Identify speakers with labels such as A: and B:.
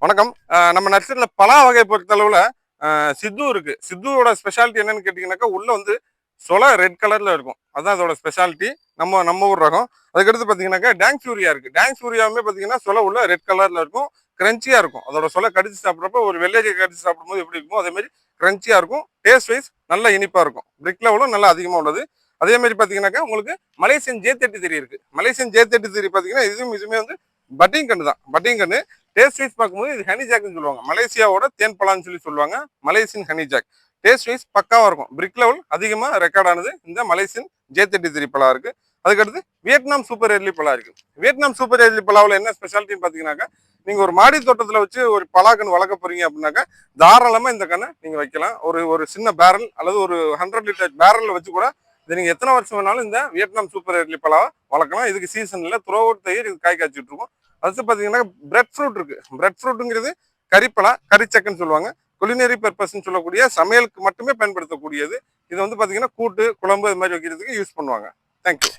A: வணக்கம். நம்ம நர்சரியில பலா வகை பொறுத்தளவுல சித்து இருக்கு. சித்துவோட ஸ்பெஷாலிட்டி என்னன்னு கேட்டீங்கன்னாக்கா, உள்ள வந்து சொலை ரெட் கலர்ல இருக்கும். அதான் அதோட ஸ்பெஷாலிட்டி. நம்ம நம்ம ஊர் ரகம். அதுக்கடுத்து பார்த்தீங்கன்னாக்கா, டேங் சூரியா இருக்கு. டேங் சூரியாவுமே பார்த்தீங்கன்னா, சொலை உள்ள ரெட் கலர்ல இருக்கும். கிரன்ச்சியா இருக்கும். அதோட சொலை கடிச்சு சாப்பிட்றப்ப ஒரு வெள்ளரியை கடிச்சு சாப்பிடும்போது எப்படி இருக்குமோ அதே மாதிரி கிரன்ச்சியா இருக்கும். டேஸ்ட் வைஸ் நல்ல இனிப்பா இருக்கும். பிரிக் லெவலும் நல்லா அதிகமா உள்ளது. அதே மாதிரி பார்த்தீங்கன்னாக்கா, உங்களுக்கு மலேசியன் J33 இருக்கு. மலேசியன் J33 பார்த்தீங்கன்னா, இதுவுமே வந்து பட்டிங் கன்னு தான். பட்டிங் கன்னு. டேஸ்ட் வைஸ் பார்க்கும்போது இது ஹனி ஜாக்னு சொல்லுவாங்க. மலேசியாவோட தேன் பலான்னு சொல்லி சொல்லுவாங்க. Malaysian honey jack. Taste wise பக்காவா இருக்கும். பிரிக் லெவல் அதிகமா ரெக்கார்ட் ஆனது இந்த மலேசியன் J33 பலா இருக்கு. அதுக்கடுத்து வியட்நாம் சூப்பர் எர்லி பலா இருக்கு. வியட்நாம் சூப்பர் எர்லி பலாவில் என்ன ஸ்பெஷாலிட்டின்னு பார்த்தீங்கன்னாக்கா, நீங்க ஒரு மாடி தோட்டத்தில் வச்சு ஒரு பலாக்கன்று வளர்க்க போறீங்க அப்படின்னாக்கா, தாராளமா இந்த கண்ணை நீங்க வைக்கலாம். ஒரு ஒரு சின்ன பேரல் அல்லது ஒரு 100 லிட்டர் பேரல்ல வச்சு கூட இதை நீங்க எத்தனை வருஷம் வேணாலும் இந்த வியட்நாம் சூப்பர் எர்லி பலாவை வளர்க்கலாம். இதுக்கு சீசன் இல்லை, த்ரூ அவுட் த இயர் இது காய் காய்ச்சிட்டு இருக்கும். அடுத்து பார்த்தீங்கன்னா பிரெட் ஃப்ரூட் இருக்கு. பிரெட் ஃப்ரூட்டுங்கிறது கறிப்பலா, கறிச்சக்குன்னு சொல்லுவாங்க. குலினரி பர்பஸ்ன்னு சொல்லக்கூடிய சமையலுக்கு மட்டுமே பயன்படுத்தக்கூடியது. இது வந்து பார்த்தீங்கன்னா கூட்டு, குழம்பு இது மாதிரி வைக்கிறதுக்கு யூஸ் பண்ணுவாங்க. தேங்க்யூ.